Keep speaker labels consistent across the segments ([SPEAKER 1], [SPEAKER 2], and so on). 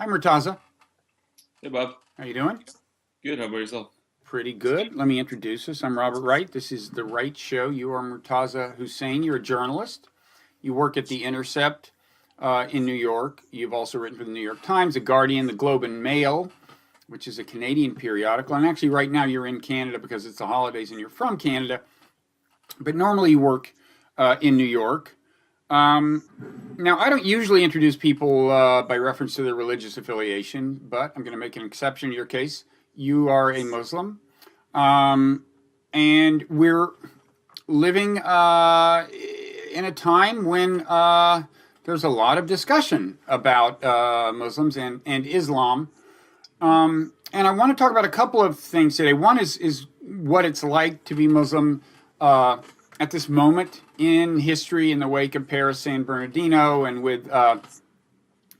[SPEAKER 1] Hi, Murtaza.
[SPEAKER 2] Hey, Bob.
[SPEAKER 1] How you doing?
[SPEAKER 2] Good. How about yourself?
[SPEAKER 1] Pretty good. Let me introduce us. I'm Robert Wright. This is the Wright Show. You are Murtaza Hussain. You're a journalist. You work at the Intercept in New York. You've also written for the New York Times, The Guardian, The Globe and Mail, which is a Canadian periodical. And actually, right now you're in Canada because it's the holidays and you're from Canada. But normally you work in New York. Now, I don't usually introduce people by reference to their religious affiliation, but I'm going to make an exception in your case. You are a Muslim, and we're living in a time when there's a lot of discussion about Muslims and Islam. And I want to talk about a couple of things today. One is what it's like to be Muslim at this moment in history, in the wake of Paris San Bernardino, and with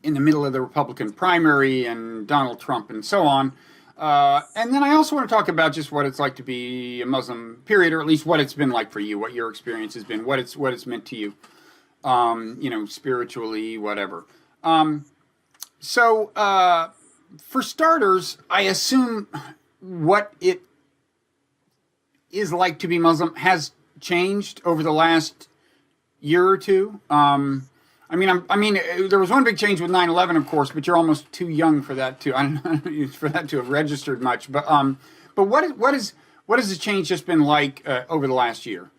[SPEAKER 1] in the middle of the Republican primary and Donald Trump and so on. And then I also want to talk about just what it's like to be a Muslim, period, or at least what it's been like for you, what your experience has been, what it's meant to you, spiritually, whatever. So for starters, I assume what it is like to be Muslim has changed over the last year or two. There was one big change with 9/11, of course, but you're almost too young for that to for that to have registered much. But what has the change just been like over the last year?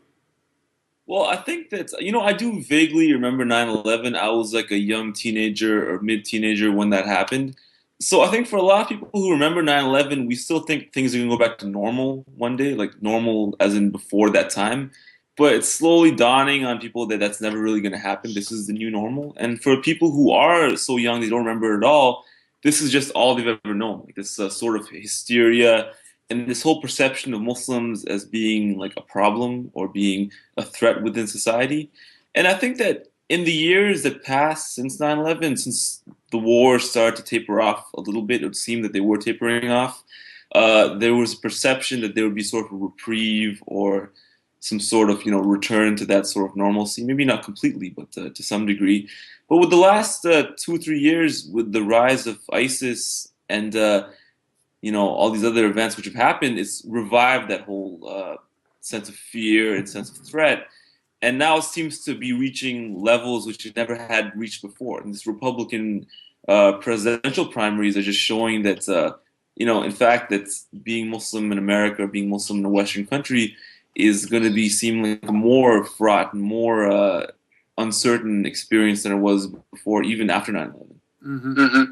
[SPEAKER 2] Well, I think that, I do vaguely remember 9/11. I was like a young teenager or mid-teenager when that happened. So I think for a lot of people who remember 9/11, we still think things are going to go back to normal one day, like normal as in before that time. But it's slowly dawning on people that that's never really going to happen. This is the new normal. And for people who are so young they don't remember it at all, this is just all they've ever known. Like this sort of hysteria and this whole perception of Muslims as being like a problem or being a threat within society. And I think that in the years that passed since 9/11, since the war started to taper off a little bit, it would seem that they were tapering off. There was a perception that there would be sort of a reprieve or some sort of return to that sort of normalcy. Maybe not completely, but to some degree. But with the last 2 or 3 years, with the rise of ISIS and all these other events which have happened, it's revived that whole sense of fear and sense of threat. And now it seems to be reaching levels which it never had reached before. And this Republican presidential primaries are just showing that, in fact, that being Muslim in America, being Muslim in a Western country, is going to be seem like a more fraught and more uncertain experience than it was before, even after 9/11.
[SPEAKER 1] Mm-hmm. Mm-hmm.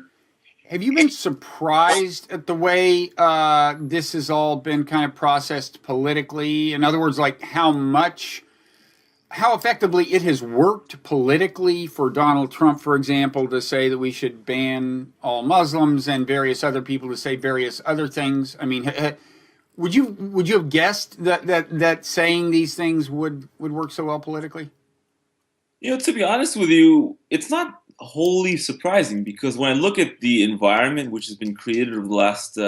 [SPEAKER 1] Have you been surprised at the way this has all been kind of processed politically? In other words, like how effectively it has worked politically for Donald Trump, for example, to say that we should ban all Muslims and various other people to say various other things. I mean, would you have guessed that saying these things would work so well politically?
[SPEAKER 2] To be honest with you, it's not wholly surprising because when I look at the environment which has been created over the last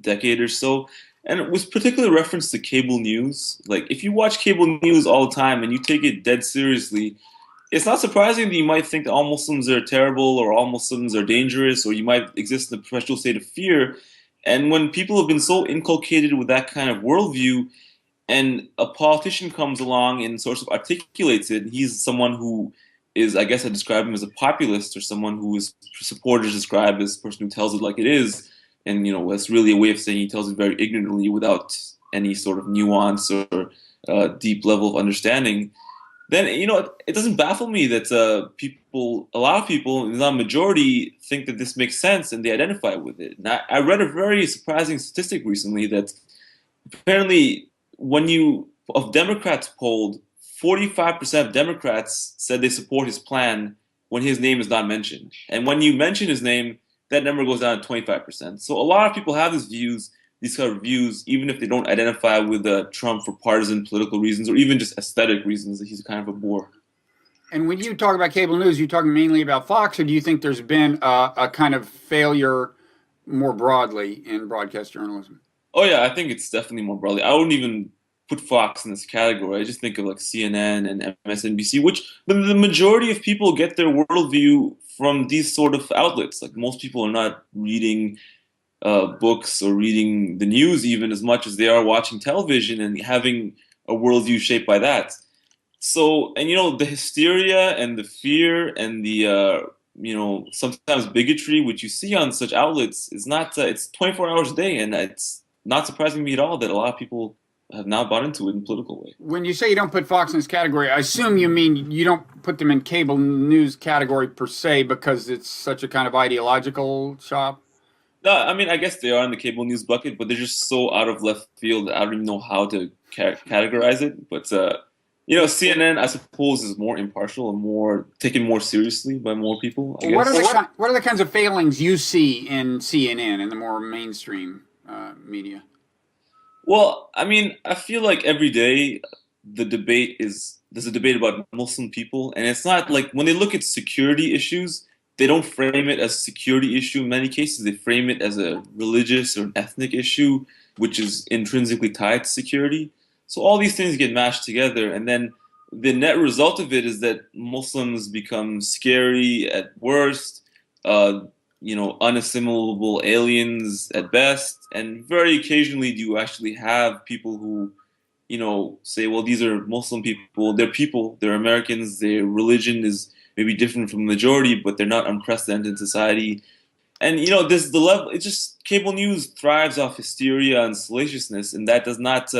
[SPEAKER 2] decade or so, and it was particularly referenced to cable news. Like, if you watch cable news all the time and you take it dead seriously, it's not surprising that you might think that all Muslims are terrible or all Muslims are dangerous or you might exist in a perpetual state of fear. And when people have been so inculcated with that kind of worldview, and a politician comes along and sort of articulates it, he's someone who is, I guess I describe him as a populist or someone who his supporters describe as a person who tells it like it is. And, that's really a way of saying he tells it very ignorantly without any sort of nuance or deep level of understanding. Then, it doesn't baffle me that a lot of people, not a majority, think that this makes sense and they identify with it. And I read a very surprising statistic recently that apparently of Democrats polled, 45% of Democrats said they support his plan when his name is not mentioned. And when you mention his name, that number goes down to 25%. So a lot of people have these kind of views, even if they don't identify with Trump for partisan political reasons or even just aesthetic reasons that he's kind of a bore.
[SPEAKER 1] And when you talk about cable news, you talking mainly about Fox, or do you think there's been a kind of failure more broadly in broadcast journalism?
[SPEAKER 2] Oh yeah, I think it's definitely more broadly. I wouldn't even put Fox in this category. I just think of like CNN and MSNBC, which the majority of people get their worldview from these sort of outlets. Like most people are not reading books or reading the news even as much as they are watching television and having a worldview shaped by that. So, and the hysteria and the fear and the sometimes bigotry which you see on such outlets is not it's 24 hours a day, and it's not surprising me at all that a lot of people have now bought into it in a political way.
[SPEAKER 1] When you say you don't put Fox in this category, I assume you mean you don't put them in cable news category per se because it's such a kind of ideological shop?
[SPEAKER 2] No, I mean, I guess they are in the cable news bucket, but they're just so out of left field that I don't even know how to categorize it. But CNN, I suppose, is more impartial and more taken more seriously by more people, I guess.
[SPEAKER 1] What are the kinds of failings you see in CNN and the more mainstream media?
[SPEAKER 2] Well, I mean, I feel like every day there's a debate about Muslim people, and it's not like when they look at security issues, they don't frame it as a security issue in many cases. They frame it as a religious or an ethnic issue, which is intrinsically tied to security. So all these things get mashed together, and then the net result of it is that Muslims become scary at worst, unassimilable aliens at best, and very occasionally do you actually have people who, say, well, these are Muslim people, they're Americans, their religion is maybe different from the majority, but they're not unprecedented in society. And this the level. It's just cable news thrives off hysteria and salaciousness, and that does not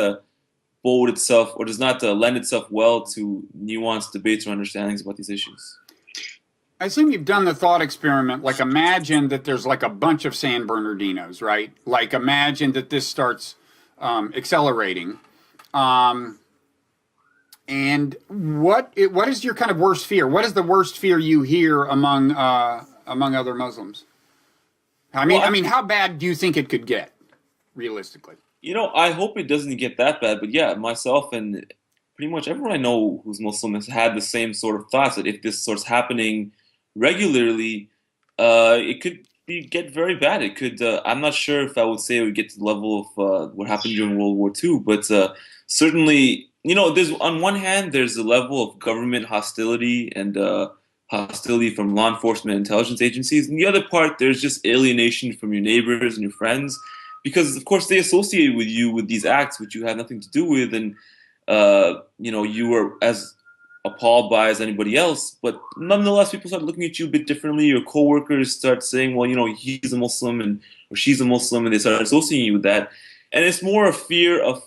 [SPEAKER 2] bode itself or does not lend itself well to nuanced debates or understandings about these issues.
[SPEAKER 1] I assume you've done the thought experiment. Like, imagine that there's like a bunch of San Bernardinos, right? Like, imagine that this starts accelerating. And what is your kind of worst fear? What is the worst fear you hear among other Muslims? I mean, how bad do you think it could get, realistically?
[SPEAKER 2] I hope it doesn't get that bad. But yeah, myself and pretty much everyone I know who's Muslim has had the same sort of thoughts that if this starts happening regularly, it could get very bad. It could. I'm not sure if I would say it would get to the level of what happened during World War II, but certainly. There's on one hand, there's a level of government hostility and hostility from law enforcement and intelligence agencies. And the other part, there's just alienation from your neighbors and your friends, because of course they associate with you with these acts which you had nothing to do with, and you were as appalled by as anybody else. But nonetheless, people start looking at you a bit differently. Your coworkers start saying, well, he's a Muslim or she's a Muslim, and they start associating you with that. And it's more a fear of,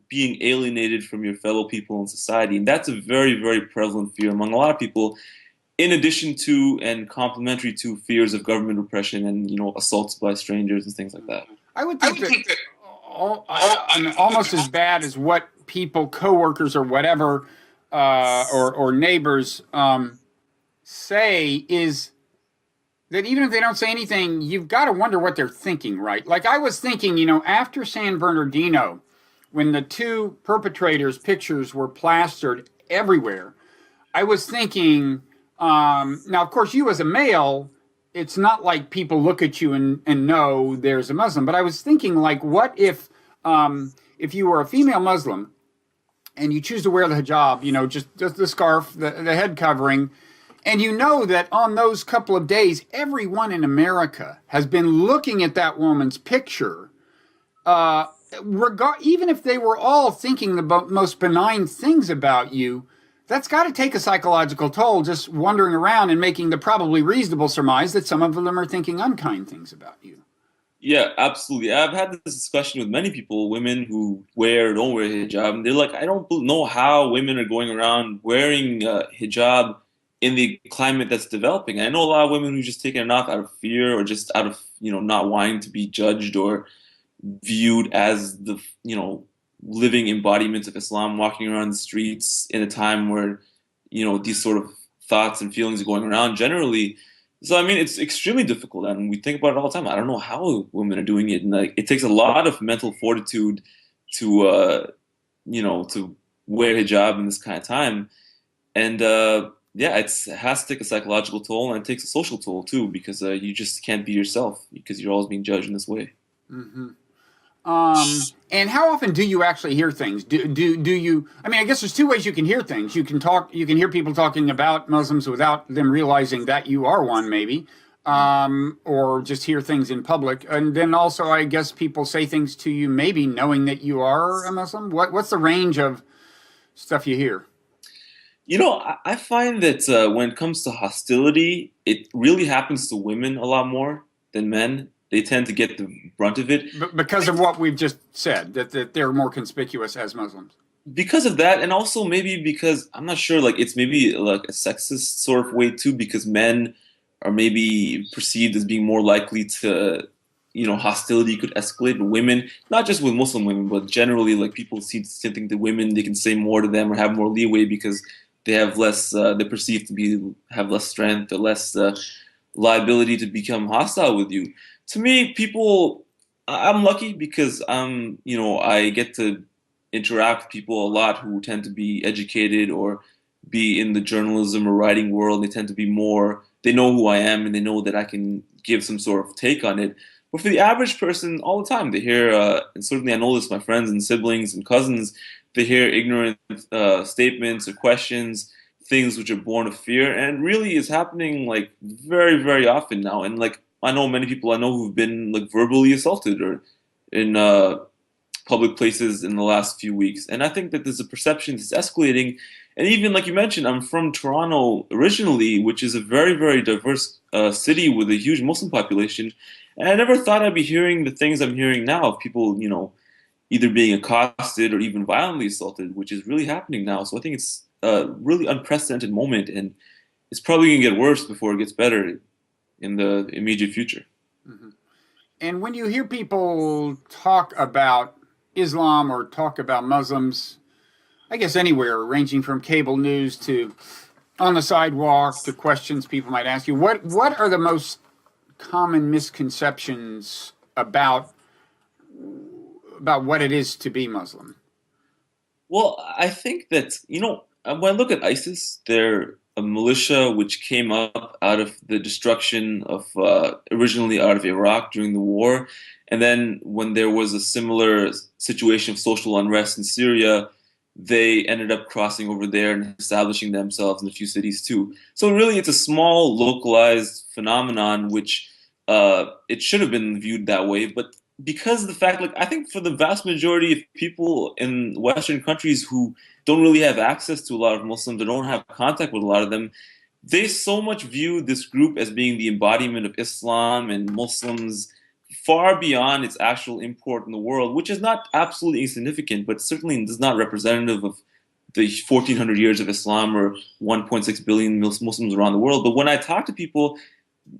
[SPEAKER 2] being alienated from your fellow people in society. And that's a very, very prevalent fear among a lot of people, in addition to and complementary to fears of government repression and, assaults by strangers and things like that.
[SPEAKER 1] I would think that almost as bad as what people, coworkers or whatever, or neighbors say is that even if they don't say anything, you've got to wonder what they're thinking, right? Like I was thinking, after San Bernardino, when the two perpetrators' pictures were plastered everywhere, I was thinking, now, of course, you as a male, it's not like people look at you and know there's a Muslim. But I was thinking, like, what if you were a female Muslim and you choose to wear the hijab, just the scarf, the head covering, and you know that on those couple of days, everyone in America has been looking at that woman's picture, even if they were all thinking the most benign things about you, that's got to take a psychological toll, just wandering around and making the probably reasonable surmise that some of them are thinking unkind things about you.
[SPEAKER 2] Yeah, absolutely. I've had this discussion with many people, women who wear or don't wear hijab, and they're like, I don't know how women are going around wearing hijab in the climate that's developing. I know a lot of women who just take it off out of fear or just out of, not wanting to be judged or viewed as the, living embodiments of Islam, walking around the streets in a time where, these sort of thoughts and feelings are going around generally. So, I mean, it's extremely difficult, and we think about it all the time. I don't know how women are doing it, and it takes a lot of mental fortitude to, to wear hijab in this kind of time. And, yeah, it has to take a psychological toll, and it takes a social toll too, because you just can't be yourself because you're always being judged in this way.
[SPEAKER 1] Mm-hmm. And how often do you actually hear things? Do you? I mean, I guess there's two ways you can hear things. You can talk. You can hear people talking about Muslims without them realizing that you are one, maybe, or just hear things in public. And then also, I guess people say things to you, maybe knowing that you are a Muslim. What's the range of stuff you hear?
[SPEAKER 2] I find that when it comes to hostility, it really happens to women a lot more than men. They tend to get the brunt of it.
[SPEAKER 1] Because of what we've just said, that they're more conspicuous as Muslims.
[SPEAKER 2] Because of that, and also maybe because I'm not sure, like it's maybe like a sexist sort of way too, because men are maybe perceived as being more likely to, hostility could escalate. But women, not just with Muslim women, but generally, like people seem to think that women they can say more to them or have more leeway because they have less, they're perceived to have less strength or less liability to become hostile with you. To me, I'm lucky because I get to interact with people a lot who tend to be educated or be in the journalism or writing world. They tend to be more, they know who I am and they know that I can give some sort of take on it. But for the average person, all the time, they hear, and certainly I know this, my friends and siblings and cousins, they hear ignorant statements or questions, things which are born of fear, and really is happening like very, very often now. And like I know many people I know who've been like verbally assaulted or in public places in the last few weeks. And I think that there's a perception that's escalating. And even like you mentioned, I'm from Toronto originally, which is a very, very diverse city with a huge Muslim population. And I never thought I'd be hearing the things I'm hearing now of people, either being accosted or even violently assaulted, which is really happening now. So I think it's a really unprecedented moment, and it's probably going to get worse before it gets better in the immediate future.
[SPEAKER 1] Mm-hmm. And when you hear people talk about Islam or talk about Muslims, I guess anywhere, ranging from cable news to on the sidewalk to questions people might ask you, what are the most common misconceptions about what it is to be Muslim?
[SPEAKER 2] Well, I think that, when I look at ISIS, they're a militia which came up out of the destruction of, originally out of Iraq during the war. And then when there was a similar situation of social unrest in Syria, they ended up crossing over there and establishing themselves in a few cities too. So really, it's a small, localized phenomenon, which it should have been viewed that way. But because of the fact, like I think for the vast majority of people in Western countries who don't really have access to a lot of Muslims or don't have contact with a lot of them, they so much view this group as being the embodiment of Islam and Muslims far beyond its actual import in the world, which is not absolutely insignificant, but certainly is not representative of the 1400 years of Islam or 1.6 billion Muslims around the world. But when I talk to people,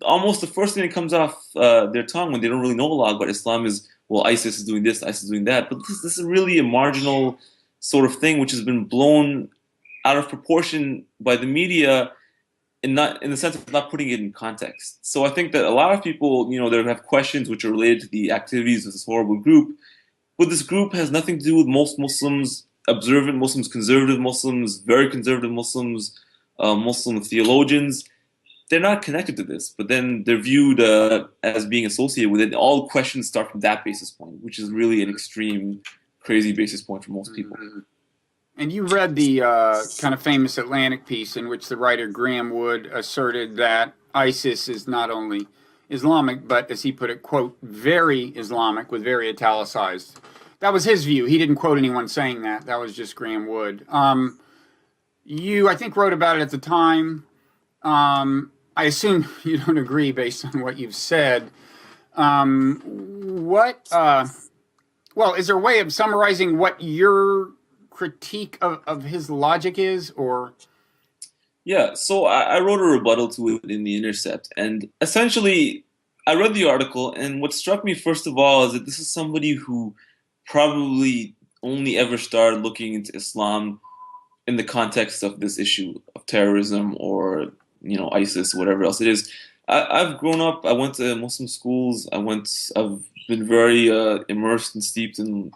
[SPEAKER 2] almost the first thing that comes off their tongue when they don't really know a lot about Islam is, well, ISIS is doing this, ISIS is doing that. But this is really a marginal sort of thing which has been blown out of proportion by the media in the sense of not putting it in context. So I think that a lot of people, they have questions which are related to the activities of this horrible group. But this group has nothing to do with most Muslims, observant Muslims, conservative Muslims, very conservative Muslims, Muslim theologians. They're not connected to this, but then they're viewed as being associated with it. All questions start from that basis point, which is really an extreme, crazy basis point for most people.
[SPEAKER 1] Mm-hmm. And you read the kind of famous Atlantic piece in which the writer Graham Wood asserted that ISIS is not only Islamic, but, as he put it, quote, very Islamic, with very italicized. That was his view. He didn't quote anyone saying that. That was just Graham Wood. You, I think, wrote about it at the time. I assume you don't agree based on what you've said. Well, is there a way of summarizing what your critique of his logic is, or?
[SPEAKER 2] Yeah, so I wrote a rebuttal to it in the Intercept, and essentially I read the article, and what struck me first of all is that this is somebody who probably only ever started looking into Islam in the context of this issue of terrorism or ISIS, whatever else it is. I've grown up. I went to Muslim schools. I've been very immersed and steeped in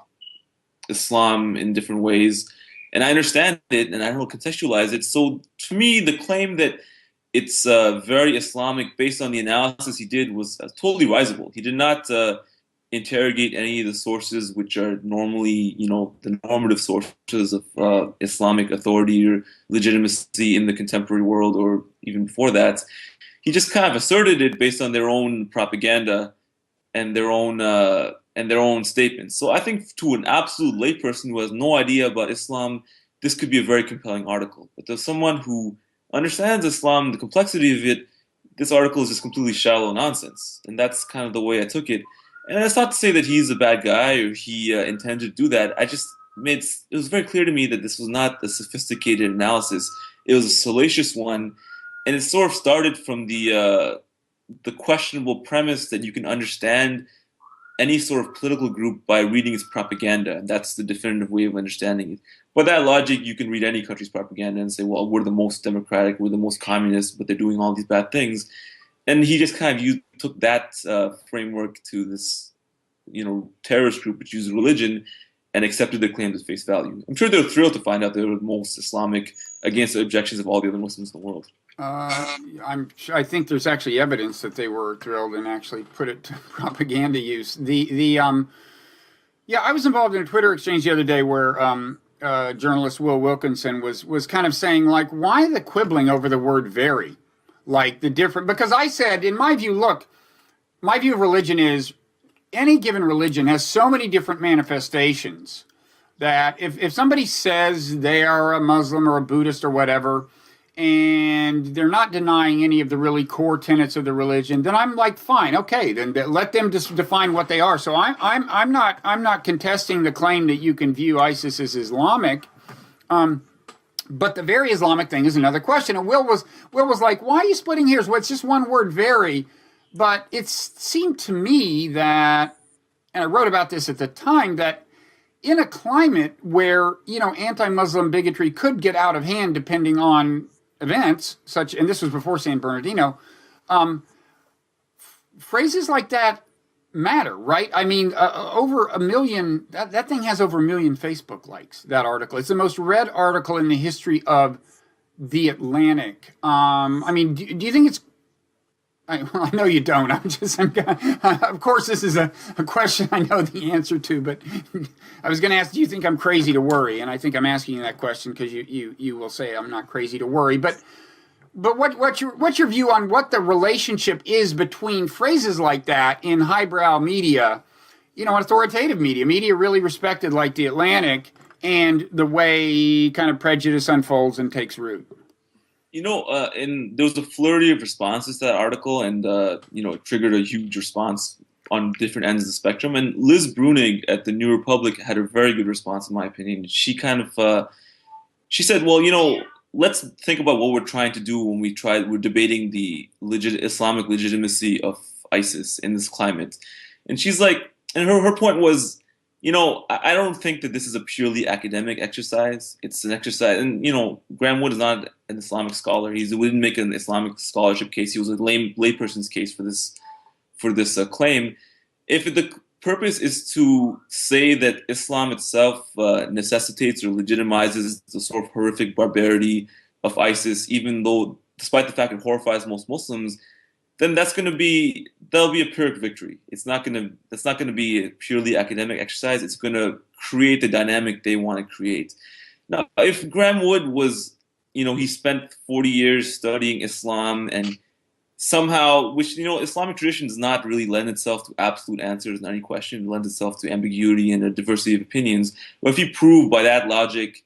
[SPEAKER 2] Islam in different ways, and I understand it, and I don't contextualize it. So to me, the claim that it's very Islamic based on the analysis he did was totally risible. He did not interrogate any of the sources which are normally, the normative sources of Islamic authority or legitimacy in the contemporary world or even before that. He just kind of asserted it based on their own propaganda and their own statements. So I think to an absolute layperson who has no idea about Islam, this could be a very compelling article. But to someone who understands Islam, the complexity of it, this article is just completely shallow nonsense. And that's kind of the way I took it. And that's not to say that he's a bad guy or he intended to do that. It was very clear to me that this was not a sophisticated analysis. It was a salacious one, and it sort of started from the questionable premise that you can understand any sort of political group by reading its propaganda. And that's the definitive way of understanding it. By that logic, you can read any country's propaganda and say, well, we're the most democratic, we're the most communist, but they're doing all these bad things. And he just kind of took that framework to this, terrorist group which used religion and accepted their claims at face value. I'm sure they're thrilled to find out they were the most Islamic against the objections of all the other Muslims in the world.
[SPEAKER 1] I think there's actually evidence that they were thrilled and actually put it to propaganda use. I was involved in a Twitter exchange the other day where journalist Will Wilkinson was kind of saying, like, why the quibbling over the word "very"? Like the different, because I said, in my view, look, my view of religion is any given religion has so many different manifestations that if somebody says they are a Muslim or a Buddhist or whatever, and they're not denying any of the really core tenets of the religion, then I'm like, fine, okay, then let them just define what they are. So I'm not contesting the claim that you can view ISIS as Islamic, but the very Islamic thing is another question. And Will was like, why are you splitting hairs? Well, it's just one word, very. But it seemed to me that, and I wrote about this at the time, that in a climate where anti-Muslim bigotry could get out of hand depending on events and this was before San Bernardino, phrases like that matter, right? I mean, over 1 million, that thing has over 1 million Facebook likes, that article. It's the most read article in the history of The Atlantic. I mean, do you think it's, I know you don't. Of course, this is a question I know the answer to, but I was going to ask, do you think I'm crazy to worry? And I think I'm asking you that question because you will say I'm not crazy to worry. But what's your view on what the relationship is between phrases like that in highbrow media, authoritative media really respected like The Atlantic, and the way kind of prejudice unfolds and takes root?
[SPEAKER 2] And there was a flurry of responses to that article, and it triggered a huge response on different ends of the spectrum. And Liz Brunig at the New Republic had a very good response, in my opinion. She kind of she said, well, let's think about what we're trying to do when we're debating the Islamic legitimacy of ISIS in this climate. And she's like, and her point was, I don't think that this is a purely academic exercise. It's an exercise, and Graham Wood is not an Islamic scholar. He didn't make an Islamic scholarship case. He was a layperson's case for this claim. If the purpose is to say that Islam itself necessitates or legitimizes the sort of horrific barbarity of ISIS, even though, despite the fact it horrifies most Muslims, then that'll be a Pyrrhic victory. That's not going to be a purely academic exercise. It's going to create the dynamic they want to create. Now, if Graham Wood was, he spent 40 years studying Islam, and somehow, which, Islamic tradition does not really lend itself to absolute answers in any question. It lends itself to ambiguity and a diversity of opinions. But if you prove by that logic,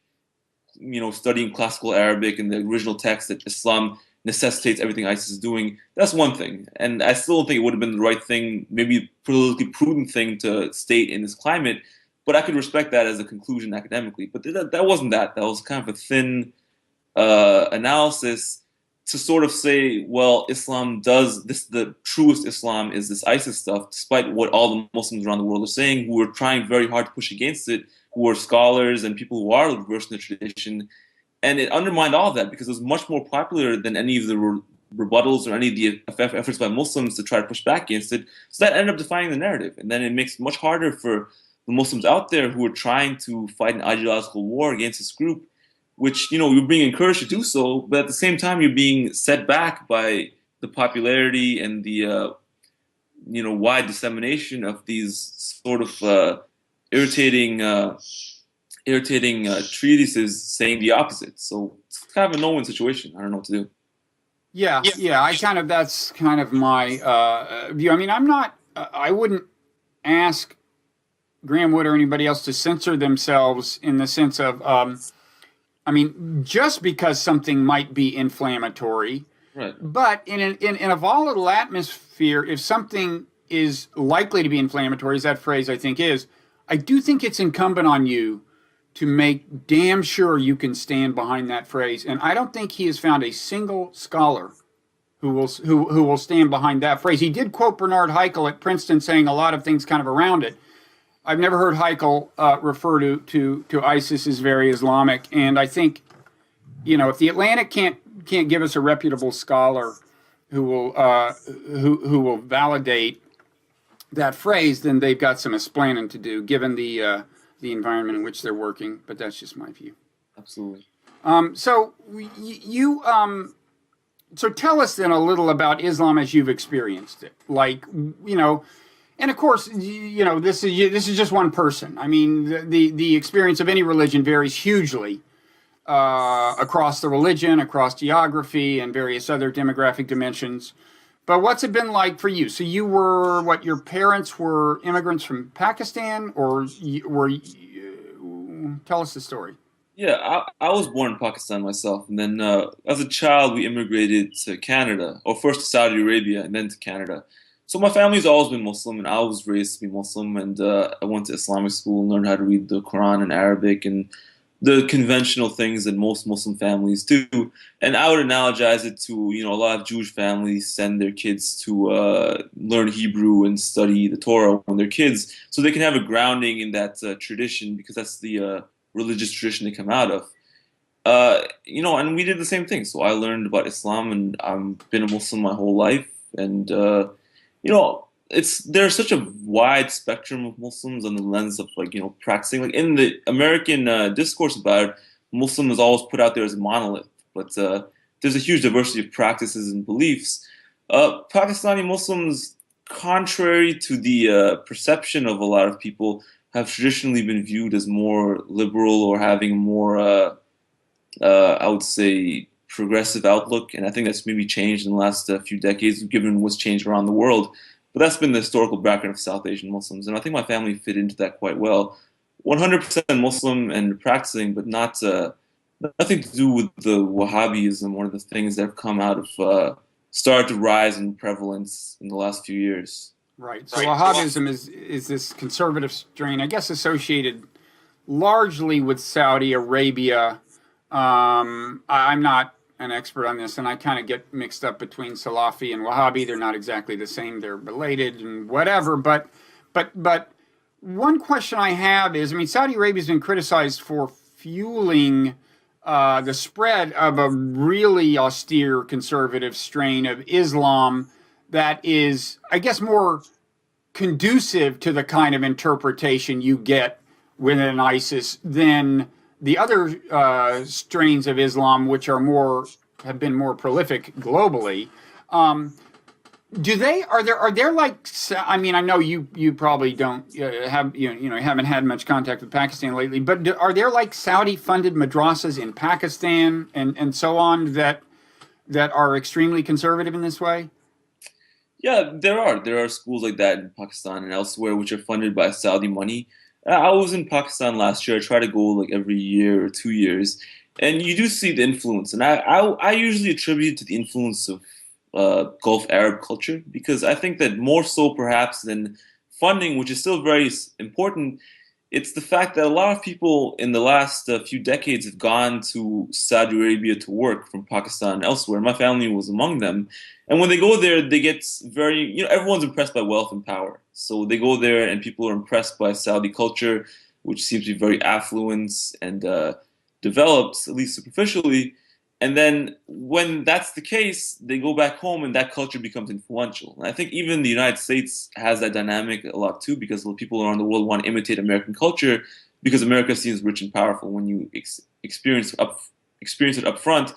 [SPEAKER 2] studying classical Arabic and the original text that Islam necessitates everything ISIS is doing, that's one thing. And I still don't think it would have been the right thing, maybe politically prudent thing to state in this climate, but I could respect that as a conclusion academically. But that wasn't that. That was kind of a thin analysis to sort of say, well, Islam does this, the truest Islam is this ISIS stuff, despite what all the Muslims around the world are saying, who are trying very hard to push against it, who are scholars and people who are versed in the tradition. And it undermined all of that because it was much more popular than any of the rebuttals or any of the efforts by Muslims to try to push back against it. So that ended up defining the narrative. And then it makes it much harder for the Muslims out there who are trying to fight an ideological war against this group, which, you're being encouraged to do so, but at the same time, you're being set back by the popularity and the wide dissemination of these sort of irritating treatises saying the opposite. So it's kind of a no-win situation. I don't know what to do.
[SPEAKER 1] Yeah, yeah. That's kind of my view. I mean, I wouldn't ask Graham Wood or anybody else to censor themselves in the sense of, I mean, just because something might be inflammatory,
[SPEAKER 2] Right.
[SPEAKER 1] but in a volatile atmosphere, if something is likely to be inflammatory, as that phrase I think is, I do think it's incumbent on you to make damn sure you can stand behind that phrase. And I don't think he has found a single scholar who will stand behind that phrase. He did quote Bernard Haeckel at Princeton saying a lot of things kind of around it. I've never heard Haeckel refer to ISIS as very Islamic, and I think, if the Atlantic can't give us a reputable scholar who will validate that phrase, then they've got some explaining to do, given the environment in which they're working. But that's just my view.
[SPEAKER 2] Absolutely.
[SPEAKER 1] So so tell us then a little about Islam as you've experienced it. Like, and of course, this is just one person. I mean, the experience of any religion varies hugely across the religion, across geography, and various other demographic dimensions. But what's it been like for you? So you were, your parents were immigrants from Pakistan, or tell us the story.
[SPEAKER 2] Yeah, I was born in Pakistan myself, and then as a child we immigrated to Canada, or first to Saudi Arabia and then to Canada. So my family's always been Muslim, and I was raised to be Muslim, and I went to Islamic school and learned how to read the Quran in Arabic and the conventional things that most Muslim families do. And I would analogize it to, a lot of Jewish families send their kids to learn Hebrew and study the Torah when they're kids, so they can have a grounding in that tradition, because that's the religious tradition they come out of. And we did the same thing. So I learned about Islam, and I've been a Muslim my whole life. And there's such a wide spectrum of Muslims on the lens of practicing. Like in the American discourse about it, Muslim is always put out there as a monolith, but there's a huge diversity of practices and beliefs. Pakistani Muslims, contrary to the perception of a lot of people, have traditionally been viewed as more liberal or having more, I would say, progressive outlook. And I think that's maybe changed in the last few decades, given what's changed around the world. But that's been the historical background of South Asian Muslims. And I think my family fit into that quite well. 100% Muslim and practicing, but nothing to do with the Wahhabism or the things that have come out of, started to rise in prevalence in the last few years.
[SPEAKER 1] Right. So Wahhabism is this conservative strain, I guess, associated largely with Saudi Arabia. I'm not an expert on this, and I kind of get mixed up between Salafi and Wahhabi. They're not exactly the same. They're related and whatever. But one question I have is, I mean, Saudi Arabia's been criticized for fueling the spread of a really austere conservative strain of Islam that is, I guess, more conducive to the kind of interpretation you get within ISIS than the other strains of Islam, which have been more prolific globally. Are there like, I mean, I know you probably don't haven't had much contact with Pakistan lately, but are there like Saudi funded madrasas in Pakistan and so on that are extremely conservative in this way?
[SPEAKER 2] Yeah, there are schools like that in Pakistan and elsewhere which are funded by Saudi money. I was in Pakistan last year. I try to go like every year or 2 years, and you do see the influence. And I usually attribute it to the influence of Gulf Arab culture, because I think that more so perhaps than funding, which is still very important, it's the fact that a lot of people in the last few decades have gone to Saudi Arabia to work from Pakistan and elsewhere. My family was among them. And when they go there, they get very, everyone's impressed by wealth and power. So they go there and people are impressed by Saudi culture, which seems to be very affluent and developed, at least superficially. And then when that's the case, they go back home and that culture becomes influential. And I think even the United States has that dynamic a lot too, because people around the world want to imitate American culture because America seems rich and powerful. When you experience it up front,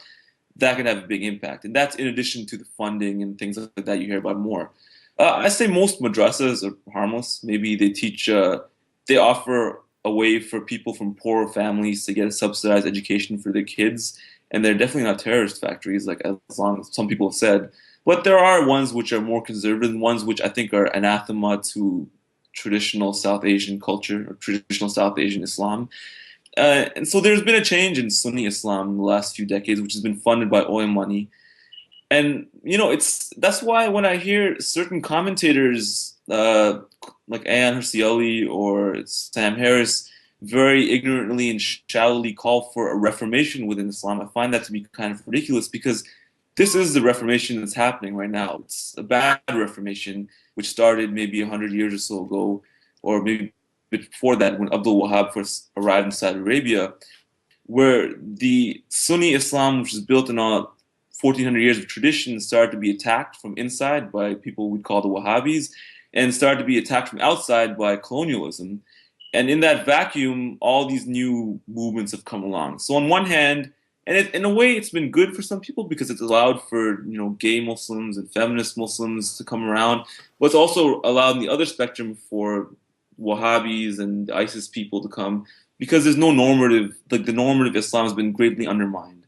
[SPEAKER 2] that can have a big impact. And that's in addition to the funding and things like that you hear about more. I say most madrasas are harmless. Maybe they teach, they offer a way for people from poorer families to get a subsidized education for their kids, and they're definitely not terrorist factories, like as long as some people have said. But there are ones which are more conservative, ones which I think are anathema to traditional South Asian culture or traditional South Asian Islam. And so there's been a change in Sunni Islam in the last few decades, which has been funded by oil money. And that's why when I hear certain commentators like Ayan Hirsi or Sam Harris very ignorantly and shallowly call for a reformation within Islam, I find that to be kind of ridiculous because this is the reformation that's happening right now. It's a bad reformation which started maybe 100 years or so ago, or maybe before that when Abdul Wahab first arrived in Saudi Arabia, where the Sunni Islam, which is built on all 1400 years of tradition, started to be attacked from inside by people we'd call the Wahhabis, and started to be attacked from outside by colonialism. And in that vacuum, all these new movements have come along. So on one hand, and in a way, it's been good for some people because it's allowed for gay Muslims and feminist Muslims to come around, but it's also allowed in the other spectrum for Wahhabis and ISIS people to come because there's no normative, like the normative Islam has been greatly undermined.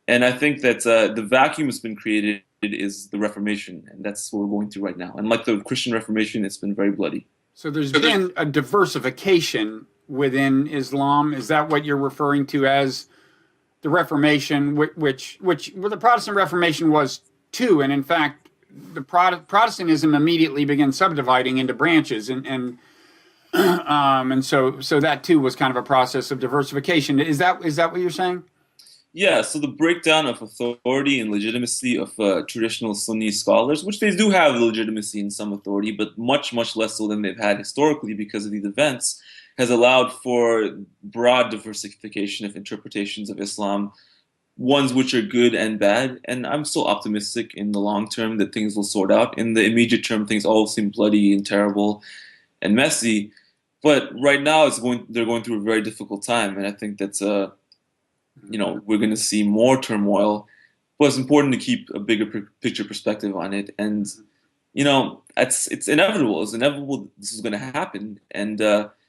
[SPEAKER 2] And I think that the vacuum that's been created is the Reformation, and that's what we're going through right now. And like the Christian Reformation, it's been very bloody.
[SPEAKER 1] So there's been a diversification within Islam. Is that what you're referring to as the Reformation, which the Protestant Reformation was too? And in fact, the Protestantism immediately began subdividing into branches, and so that too was kind of a process of diversification. Is that what you're saying?
[SPEAKER 2] Yeah, so the breakdown of authority and legitimacy of traditional Sunni scholars, which they do have legitimacy and some authority, but much, much less so than they've had historically because of these events, has allowed for broad diversification of interpretations of Islam, ones which are good and bad. And I'm still optimistic in the long term that things will sort out. In the immediate term, things all seem bloody and terrible and messy. But right now, they're going through a very difficult time, and I think that's we're going to see more turmoil, but it's important to keep a bigger picture perspective on it. And it's inevitable. It's inevitable this is going to happen. And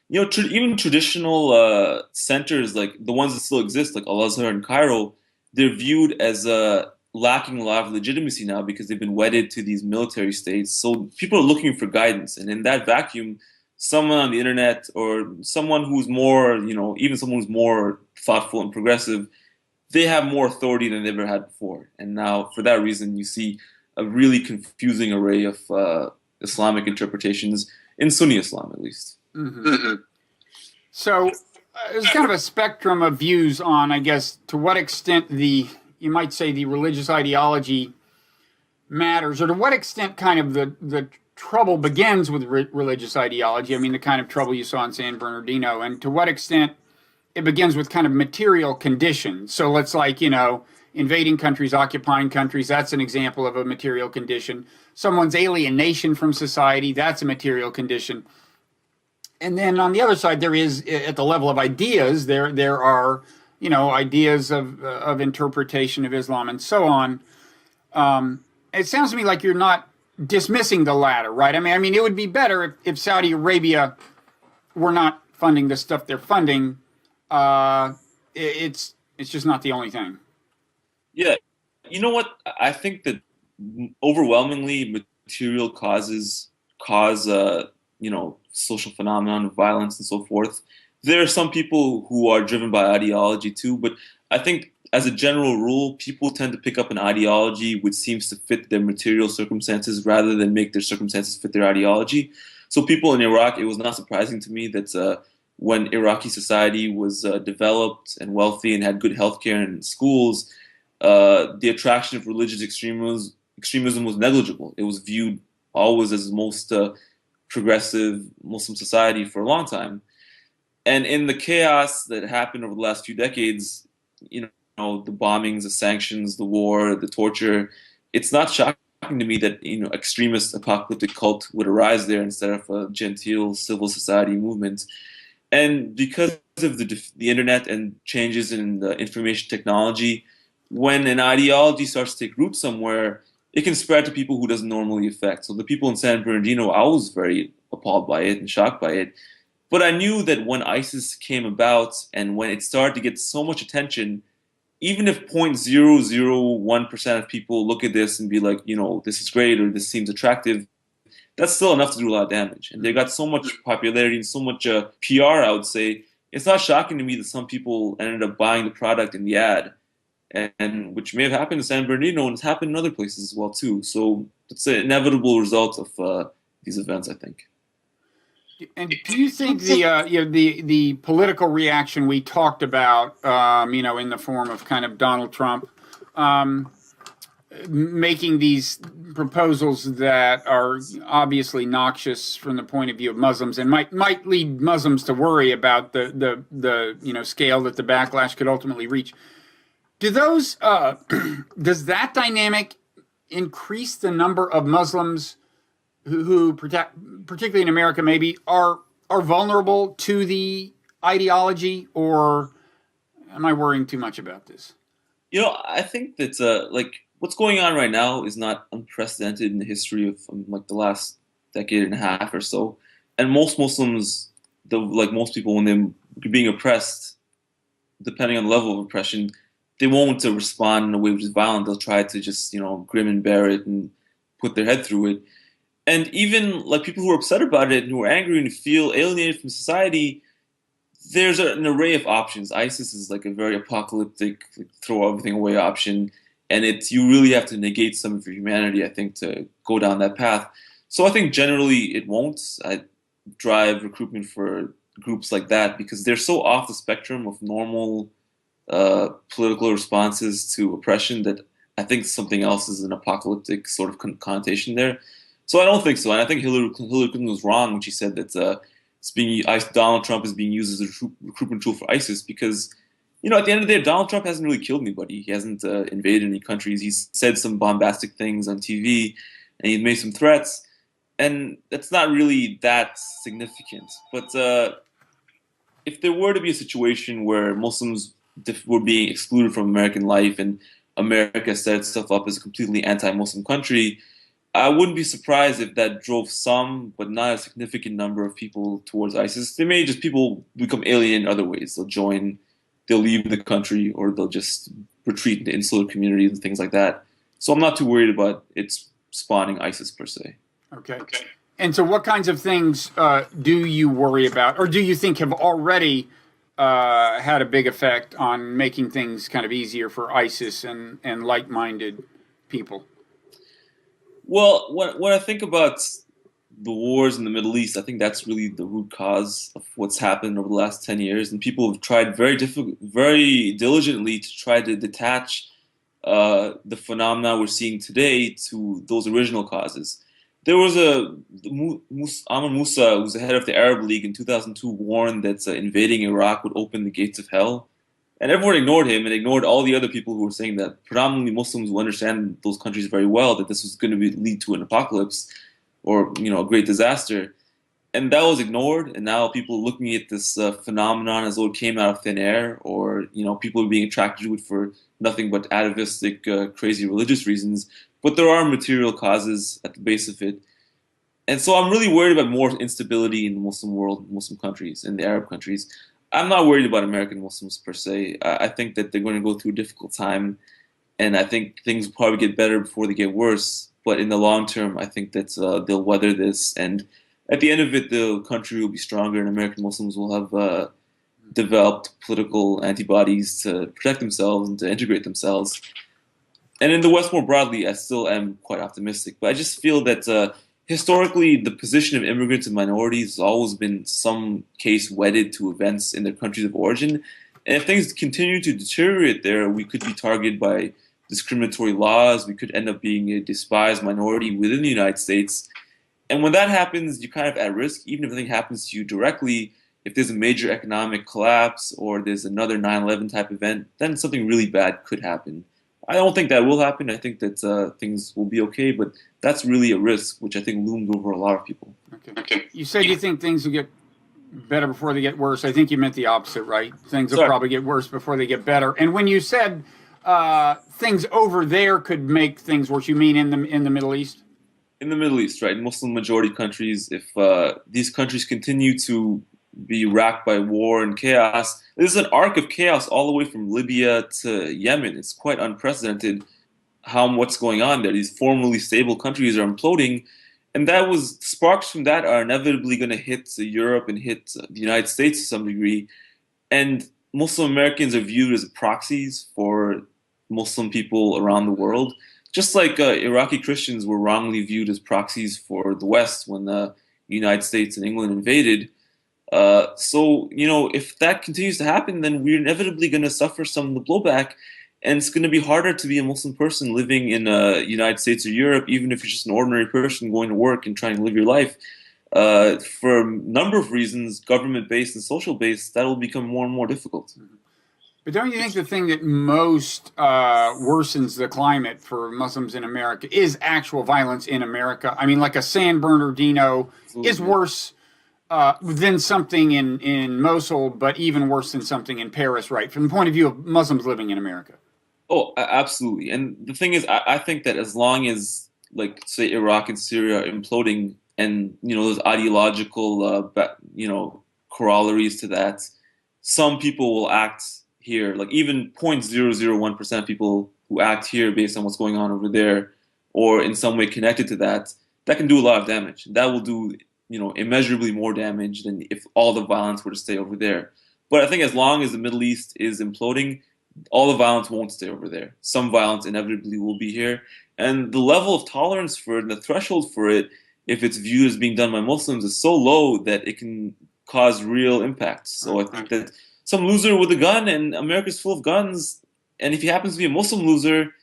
[SPEAKER 2] even traditional centers like the ones that still exist, like Al Azhar in Cairo, they're viewed as lacking a lot of legitimacy now because they've been wedded to these military states. So people are looking for guidance, and in that vacuum, someone on the internet or someone who's more, even someone who's more thoughtful and progressive, they have more authority than they've ever had before. And now, for that reason, you see a really confusing array of Islamic interpretations in Sunni Islam, at least.
[SPEAKER 1] Mm-hmm. Mm-hmm. So there's kind of a spectrum of views on, I guess, to what extent you might say the religious ideology matters, or to what extent kind of the trouble begins with religious ideology. I mean, the kind of trouble you saw in San Bernardino, and to what extent it begins with kind of material conditions. So let's invading countries, occupying countries, that's an example of a material condition. Someone's alienation from society, that's a material condition. And then on the other side, there is, at the level of ideas, there are, ideas of interpretation of Islam and so on. It sounds to me like you're not dismissing the latter, right? I mean, it would be better if Saudi Arabia were not funding the stuff they're funding. It's just not the only thing.
[SPEAKER 2] Yeah, you know what? I think that overwhelmingly material causes cause social phenomenon of violence and so forth. There are some people who are driven by ideology too, but I think as a general rule, people tend to pick up an ideology which seems to fit their material circumstances rather than make their circumstances fit their ideology. So people in Iraq, it was not surprising to me that when Iraqi society was developed and wealthy and had good healthcare and schools, the attraction of religious extremism was negligible. It was viewed always as the most progressive Muslim society for a long time. And in the chaos that happened over the last few decades, the bombings, the sanctions, the war, the torture, it's not shocking to me that extremist apocalyptic cult would arise there instead of a genteel civil society movement. And because of the internet and changes in the information technology, when an ideology starts to take root somewhere, it can spread to people who doesn't normally affect. So the people in San Bernardino, I was very appalled by it and shocked by it. But I knew that when ISIS came about and when it started to get so much attention, even if 0.001% of people look at this and be like, this is great or this seems attractive, that's still enough to do a lot of damage. And they got so much popularity and so much PR, I would say. It's not shocking to me that some people ended up buying the product in the ad, and which may have happened in San Bernardino and it's happened in other places as well too. So it's an inevitable result of these events, I think.
[SPEAKER 1] And do you think the political reaction we talked about, in the form of kind of Donald Trump making these proposals that are obviously noxious from the point of view of Muslims and might lead Muslims to worry about the scale that the backlash could ultimately reach? Do those does that dynamic increase the number of Muslims who particularly in America, maybe are vulnerable to the ideology, or am I worrying too much about this?
[SPEAKER 2] I think that what's going on right now is not unprecedented in the history of the last decade and a half or so. And most Muslims, like most people, when they're being oppressed, depending on the level of oppression, they won't respond in a way which is violent. They'll try to just grin and bear it and put their head through it. And even people who are upset about it and who are angry and feel alienated from society, there's an array of options. ISIS is a very apocalyptic, throw everything away option, and you really have to negate some of your humanity, I think, to go down that path. So I think generally it won't drive recruitment for groups like that because they're so off the spectrum of normal political responses to oppression that I think something else is an apocalyptic sort of connotation there. So I don't think so, and I think Hillary Clinton was wrong when she said that Donald Trump is being used as a recruitment tool for ISIS because, at the end of the day, Donald Trump hasn't really killed anybody. He hasn't invaded any countries. He's said some bombastic things on TV, and he's made some threats, and that's not really that significant. But if there were to be a situation where Muslims were being excluded from American life and America set itself up as a completely anti-Muslim country, I wouldn't be surprised if that drove some, but not a significant number of people towards ISIS. People become alien in other ways. They'll leave the country, or they'll just retreat into insular communities and things like that. So I'm not too worried about it spawning ISIS per se.
[SPEAKER 1] Okay. And so what kinds of things do you worry about, or do you think have already had a big effect on making things kind of easier for ISIS and like-minded people?
[SPEAKER 2] Well, when I think about the wars in the Middle East, I think that's really the root cause of what's happened over the last 10 years. And people have tried very diligently to try to detach the phenomena we're seeing today to those original causes. There was Amr Moussa, who's the head of the Arab League in 2002, warned that invading Iraq would open the gates of hell. And everyone ignored him and ignored all the other people who were saying that, predominantly Muslims who understand those countries very well, that this was going to lead to an apocalypse or a great disaster. And that was ignored. And now people are looking at this phenomenon as though it came out of thin air, or people are being attracted to it for nothing but atavistic, crazy religious reasons. But there are material causes at the base of it. And so I'm really worried about more instability in the Muslim world, Muslim countries, in the Arab countries. I'm not worried about American Muslims per se. I think that they're going to go through a difficult time, and I think things will probably get better before they get worse. But in the long term, I think that they'll weather this, and at the end of it, the country will be stronger, and American Muslims will have developed political antibodies to protect themselves and to integrate themselves. And in the West more broadly, I still am quite optimistic. But I just feel that historically, the position of immigrants and minorities has always been some case wedded to events in their countries of origin. And if things continue to deteriorate there, we could be targeted by discriminatory laws. We could end up being a despised minority within the United States. And when that happens, you're kind of at risk. Even if anything happens to you directly, if there's a major economic collapse or there's another 9/11 type event, then something really bad could happen. I don't think that will happen. I think that things will be okay, but that's really a risk, which I think looms over a lot of people.
[SPEAKER 1] Okay. You said you think things will get better before they get worse. I think you meant the opposite, right? Things will probably get worse before they get better. And when you said things over there could make things worse. You mean in the Middle East?
[SPEAKER 2] In the Middle East, right? Muslim majority countries, if these countries continue to be racked by war and chaos, this is an arc of chaos all the way from Libya to Yemen. It's quite unprecedented what's going on there. These formerly stable countries are imploding, and that was sparks from that are inevitably going to hit Europe and hit the United States to some degree. And Muslim Americans are viewed as proxies for Muslim people around the world, just like Iraqi Christians were wrongly viewed as proxies for the West when the United States and England invaded. So, if that continues to happen, then we're inevitably going to suffer some of the blowback, and it's going to be harder to be a Muslim person living in the United States or Europe, even if you're just an ordinary person going to work and trying to live your life. For a number of reasons, government-based and social-based, that will become more and more difficult.
[SPEAKER 1] But don't you think the thing that most worsens the climate for Muslims in America is actual violence in America? I mean, like a San Bernardino is worse than something in Mosul, but even worse than something in Paris, right? From the point of view of Muslims living in America.
[SPEAKER 2] Oh, absolutely. And the thing is, I think that as long as, like, say, Iraq and Syria are imploding, and those ideological, corollaries to that, some people will act here, like even 0.001% of people who act here based on what's going on over there, or in some way connected to that, that can do a lot of damage. That will do, immeasurably more damage than if all the violence were to stay over there. But I think as long as the Middle East is imploding, all the violence won't stay over there. Some violence inevitably will be here. And the level of tolerance for it and the threshold for it, if it's viewed as being done by Muslims, is so low that it can cause real impact. So I think that some loser with a gun, and America's full of guns, and if he happens to be a Muslim loser,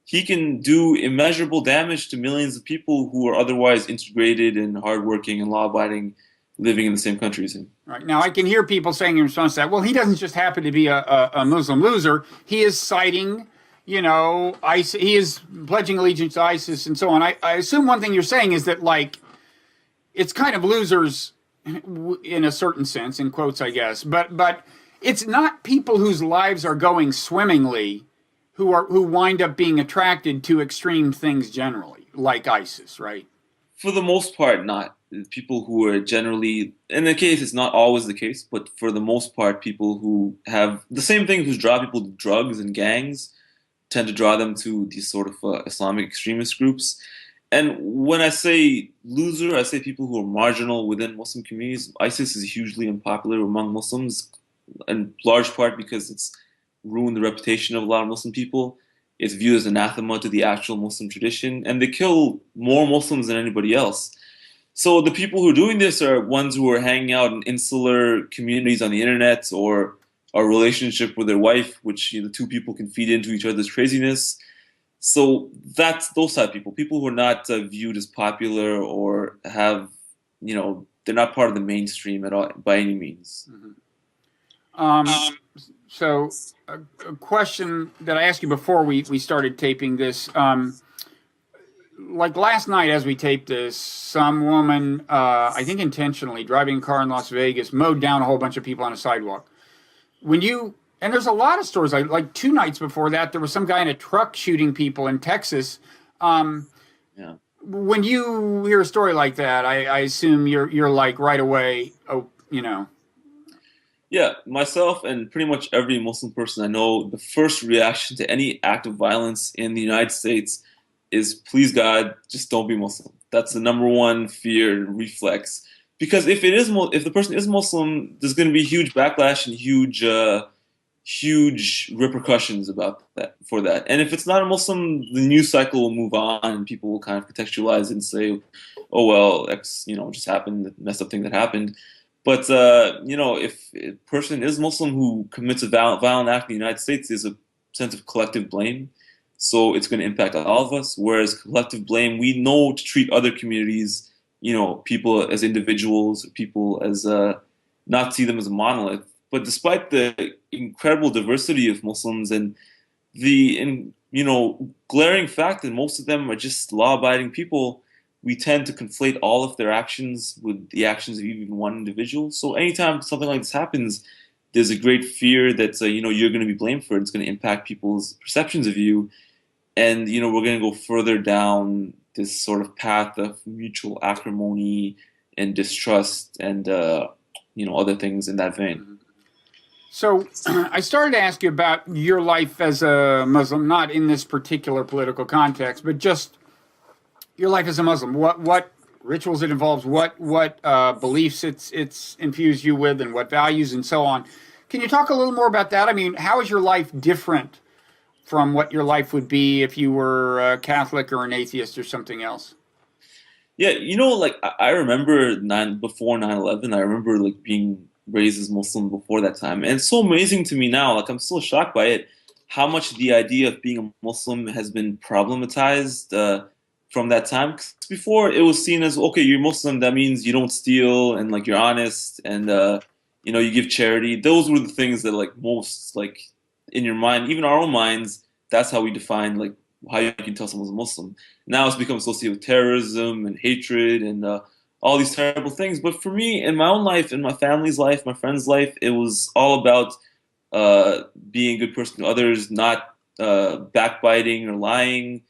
[SPEAKER 2] he can do immeasurable damage to millions of people who are otherwise integrated and hardworking and law-abiding, living in the same country as him.
[SPEAKER 1] Right. Now, I can hear people saying in response to that, well, he doesn't just happen to be a Muslim loser. He is citing, ISIS, he is pledging allegiance to ISIS and so on. I assume one thing you're saying is that, like, it's kind of losers in a certain sense, in quotes, I guess, but it's not people whose lives are going swimmingly who wind up being attracted to extreme things generally, like ISIS, right?
[SPEAKER 2] For the most part, not. People who are generally, in the case, it's not always the case, but for the most part, people who have the same things which draw people to drugs and gangs tend to draw them to these sort of Islamic extremist groups. And when I say loser, I say people who are marginal within Muslim communities. ISIS is hugely unpopular among Muslims, in large part because it's ruined the reputation of a lot of Muslim people. It's viewed as anathema to the actual Muslim tradition, and they kill more Muslims than anybody else. So the people who are doing this are ones who are hanging out in insular communities on the internet, or a relationship with their wife, which the two people can feed into each other's craziness. So that's those type of people who are not viewed as popular or have, they're not part of the mainstream at all by any means.
[SPEAKER 1] Mm-hmm. So a question that I asked you before we started taping this, like last night as we taped this, some woman, I think intentionally, driving a car in Las Vegas, mowed down a whole bunch of people on a sidewalk. And there's a lot of stories, like 2 nights before that, there was some guy in a truck shooting people in Texas.
[SPEAKER 2] Yeah.
[SPEAKER 1] When you hear a story like that, I assume you're like right away,
[SPEAKER 2] Yeah, myself and pretty much every Muslim person I know, the first reaction to any act of violence in the United States is, please God, just don't be Muslim. That's the number one fear and reflex. Because if the person is Muslim, there's going to be huge backlash and huge repercussions for that. And if it's not a Muslim, the news cycle will move on, and people will kind of contextualize it and say, oh well, X, just happened, the messed up thing that happened. But if a person is Muslim who commits a violent act in the United States, there's a sense of collective blame. So it's going to impact all of us. Whereas collective blame, we know to treat other communities, people as individuals, people as not see them as a monolith. But despite the incredible diversity of Muslims and the glaring fact that most of them are just law-abiding people, we tend to conflate all of their actions with the actions of even one individual. So anytime something like this happens, there's a great fear that you're going to be blamed for it. It's going to impact people's perceptions of you, and we're going to go further down this sort of path of mutual acrimony and distrust and other things in that vein.
[SPEAKER 1] So I started to ask you about your life as a Muslim, not in this particular political context, but just your life as a Muslim. What rituals it involves, what beliefs it's infused you with, and what values and so on. Can you talk a little more about that? I mean, how is your life different from what your life would be if you were a Catholic or an atheist or something else?
[SPEAKER 2] Yeah, like I remember before 9/11, I remember like being raised as Muslim before that time. And it's so amazing to me now, like I'm still shocked by it, how much the idea of being a Muslim has been problematized from that time. 'Cause before it was seen as, okay, you're Muslim, that means you don't steal and like you're honest and you give charity. Those were the things that like most like in your mind, even our own minds, that's how we define like how you can tell someone's a Muslim. Now it's become associated with terrorism and hatred and all these terrible things. But for me, in my own life, in my family's life, my friend's life, it was all about being a good person to others, not backbiting or lying,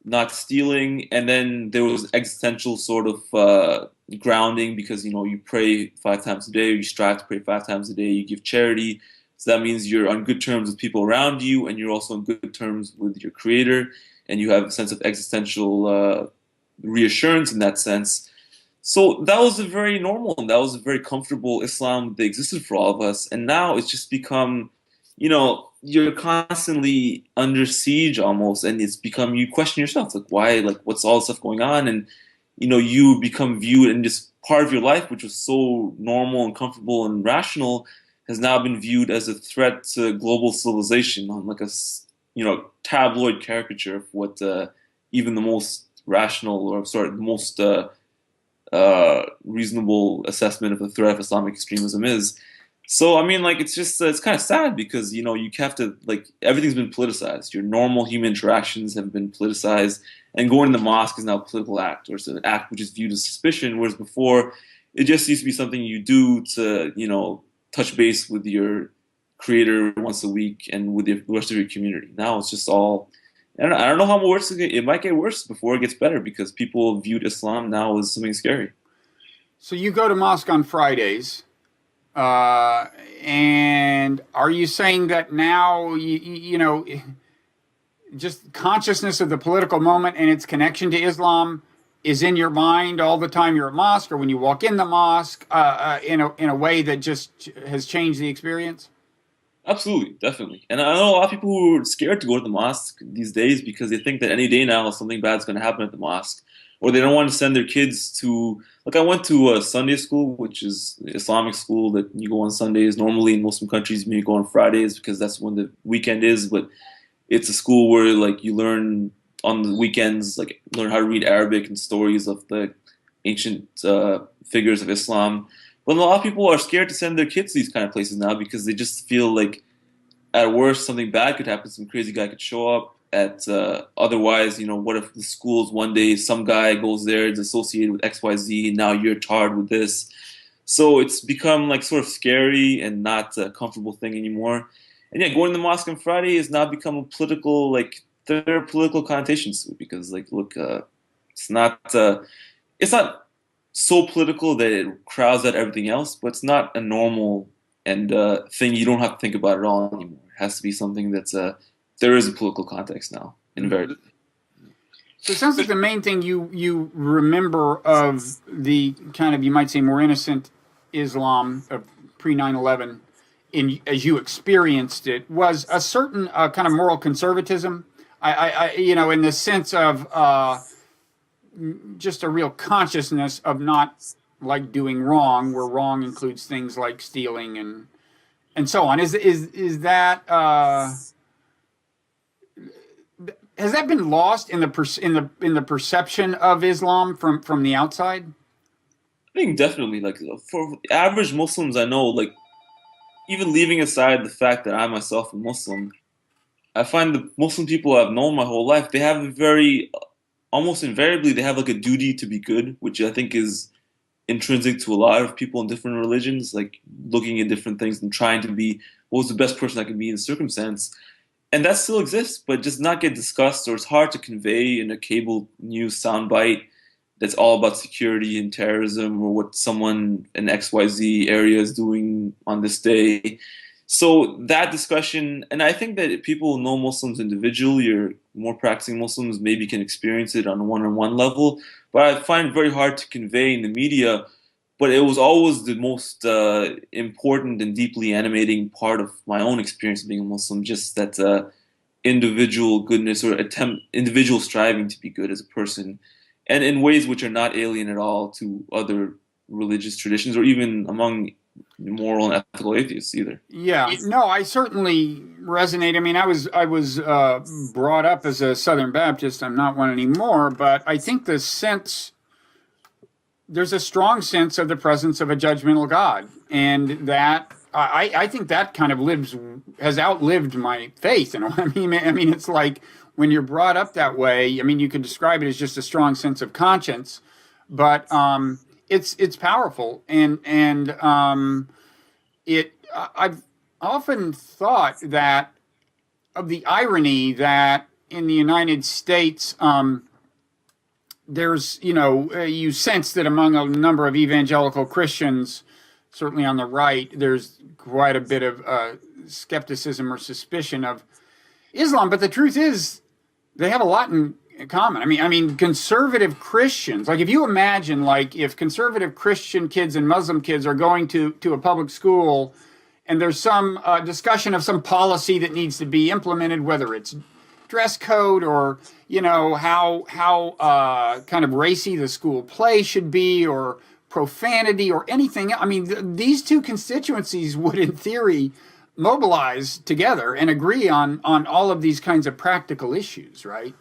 [SPEAKER 2] not stealing. And then there was existential sort of grounding because, you pray 5 times a day, or you strive to pray 5 times a day, you give charity. So that means you're on good terms with people around you, and you're also on good terms with your creator, and you have a sense of existential reassurance in that sense. So that was a very normal and that was a very comfortable Islam that existed for all of us. And now it's just become, you're constantly under siege almost, and it's become, you question yourself, like why, like what's all this stuff going on? And, you become viewed, and just part of your life, which was so normal and comfortable and rational, has now been viewed as a threat to global civilization on like a, tabloid caricature of what even the most rational, or sorry, the most reasonable assessment of the threat of Islamic extremism is. So, I mean, like, it's just, it's kind of sad because, you have to, like, everything's been politicized. Your normal human interactions have been politicized, and going to the mosque is now a political act, or it's an act which is viewed as suspicion, whereas before, it just used to be something you do to, touch base with your creator once a week and with the rest of your community. Now it's just all, I don't know how worse it might get worse before it gets better because people viewed Islam now as something scary.
[SPEAKER 1] So you go to mosque on Fridays, and are you saying that now just consciousness of the political moment and its connection to Islam is in your mind all the time you're at mosque, or when you walk in the mosque, in a way that just has changed the experience?
[SPEAKER 2] Absolutely, definitely. And I know a lot of people who are scared to go to the mosque these days because they think that any day now something bad's going to happen at the mosque. Or they don't want to send their kids to, like I went to a Sunday school, which is Islamic school that you go on Sundays. Normally in Muslim countries, you go on Fridays because that's when the weekend is. But it's a school where like you learn on the weekends, like learn how to read Arabic and stories of the ancient figures of Islam. But a lot of people are scared to send their kids to these kind of places now because they just feel like at worst something bad could happen. Some crazy guy could show up. Otherwise, what if the schools one day some guy goes there, is associated with XYZ, and now you're tarred with this. So it's become like sort of scary and not a comfortable thing anymore. And yeah, going to the mosque on Friday has now become a political, like there are political connotations to it because like look, it's not so political that it crowds out everything else, but it's not a normal and thing you don't have to think about at all anymore. It has to be something that's there is a political context now, invariably.
[SPEAKER 1] So it sounds like the main thing you remember of the kind of, you might say, more innocent Islam of pre 9/11, as you experienced it, was a certain kind of moral conservatism. In the sense of just a real consciousness of not like doing wrong, where wrong includes things like stealing and so on. Is that has that been lost in the perception of Islam from the outside?
[SPEAKER 2] I think definitely, like for average Muslims I know, like even leaving aside the fact that I myself am Muslim, I find the Muslim people I've known my whole life, they have a very, almost invariably, they have like a duty to be good, which I think is intrinsic to a lot of people in different religions, like looking at different things and trying to be what was the best person I could be in the circumstance. And that still exists, but just not get discussed, or it's hard to convey in a cable news soundbite that's all about security and terrorism, or what someone in XYZ area is doing on this day. So that discussion, and I think that people who know Muslims individually or more practicing Muslims maybe can experience it on a one-on-one level, but I find it very hard to convey in the media. But it was always the most important and deeply animating part of my own experience of being a Muslim, just that individual goodness, or individual striving to be good as a person, and in ways which are not alien at all to other religious traditions, or even among moral and ethical atheists either.
[SPEAKER 1] Yeah, no, I certainly resonate. I mean, I was brought up as a Southern Baptist. I'm not one anymore, but I think there's a strong sense of the presence of a judgmental God, and that I think that kind of has outlived my faith. And I mean, it's like when you're brought up that way. I mean, you could describe it as just a strong sense of conscience, but it's powerful, and I've often thought that of the irony that in the United States, there's, you sense that among a number of evangelical Christians, certainly on the right, there's quite a bit of skepticism or suspicion of Islam. But the truth is, they have a lot in common. I mean, conservative Christians, like if you imagine, like if conservative Christian kids and Muslim kids are going to a public school, and there's some discussion of some policy that needs to be implemented, whether it's dress code or how kind of racy the school play should be, or profanity or anything. I mean, these two constituencies would, in theory, mobilize together and agree on all of these kinds of practical issues, right?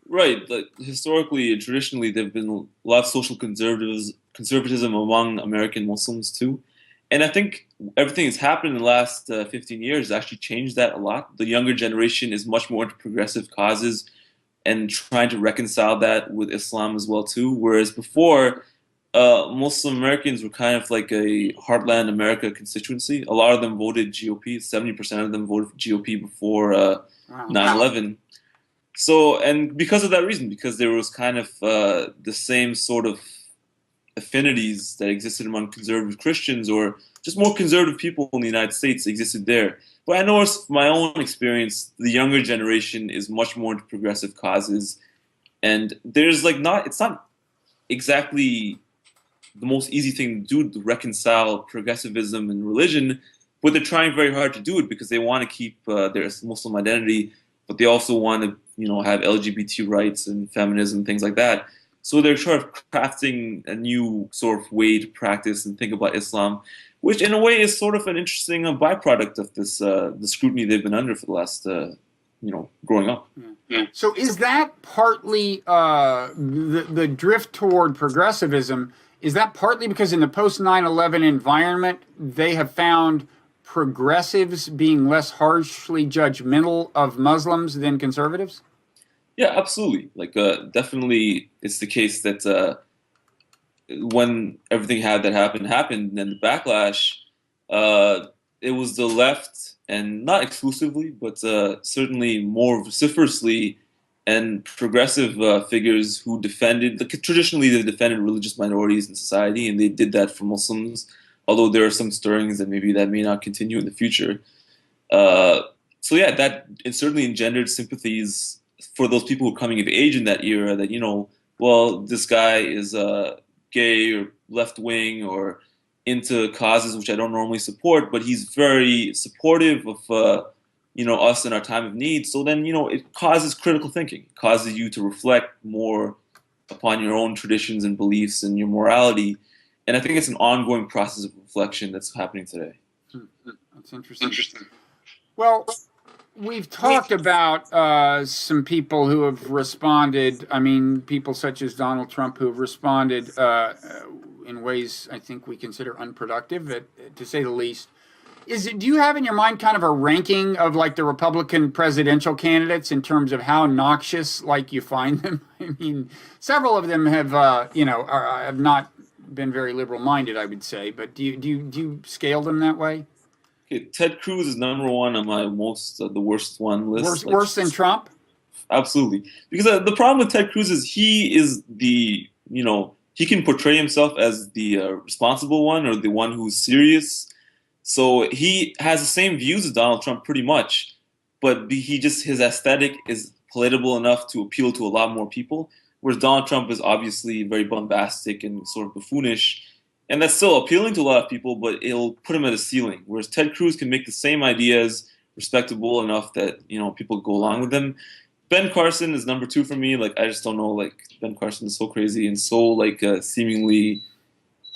[SPEAKER 2] Right. Like, historically and traditionally, there have been a lot of social conservatism among American Muslims too. And I think everything that's happened in the last 15 years has actually changed that a lot. The younger generation is much more into progressive causes and trying to reconcile that with Islam as well too. Whereas before, Muslim Americans were kind of like a heartland America constituency. A lot of them voted GOP. 70% of them voted for GOP before 9/11. So, and because of that reason, because there was kind of the same sort of affinities that existed among conservative Christians, or just more conservative people in the United States existed there. But I noticed from my own experience, the younger generation is much more into progressive causes, and there's like it's not exactly the most easy thing to do to reconcile progressivism and religion, but they're trying very hard to do it because they want to keep their Muslim identity, but they also want to have LGBT rights and feminism, things like that. So they're sort of crafting a new sort of way to practice and think about Islam, which in a way is sort of an interesting byproduct of this the scrutiny they've been under for the last growing up.
[SPEAKER 1] Yeah. So is that partly the drift toward progressivism? Is that partly because in the post 9/11 environment they have found progressives being less harshly judgmental of Muslims than conservatives?
[SPEAKER 2] Yeah, absolutely. Like, definitely, it's the case that when everything that happened, and then the backlash, it was the left, and not exclusively, but certainly more vociferously, and progressive figures who traditionally they defended religious minorities in society, and they did that for Muslims, although there are some stirrings that may not continue in the future. So yeah, it certainly engendered sympathies for those people who are coming of age in that era, that, well, this guy is gay or left-wing or into causes which I don't normally support, but he's very supportive of us in our time of need. So then, it causes critical thinking. It causes you to reflect more upon your own traditions and beliefs and your morality. And I think it's an ongoing process of reflection that's happening today.
[SPEAKER 1] That's interesting. Well, we've talked about some people who have responded. I mean, people such as Donald Trump who have responded in ways I think we consider unproductive, to say the least. Do you have in your mind kind of a ranking of like the Republican presidential candidates in terms of how noxious you find them? I mean, several of them have have not been very liberal-minded, I would say. But do you scale them that way?
[SPEAKER 2] Okay, Ted Cruz is number one on my most the worst one
[SPEAKER 1] Worse
[SPEAKER 2] list. Like,
[SPEAKER 1] worse than Trump?
[SPEAKER 2] absolutely, because the problem with Ted Cruz is he is the he can portray himself as the responsible one or the one who's serious. So he has the same views as Donald Trump pretty much, but he just his aesthetic is palatable enough to appeal to a lot more people. Whereas Donald Trump is obviously very bombastic and sort of buffoonish, and that's still appealing to a lot of people, but it'll put him at a ceiling. Whereas Ted Cruz can make the same ideas respectable enough that people go along with them. Ben Carson is number two for me. Like I just don't know. Like Ben Carson is so crazy and so like seemingly.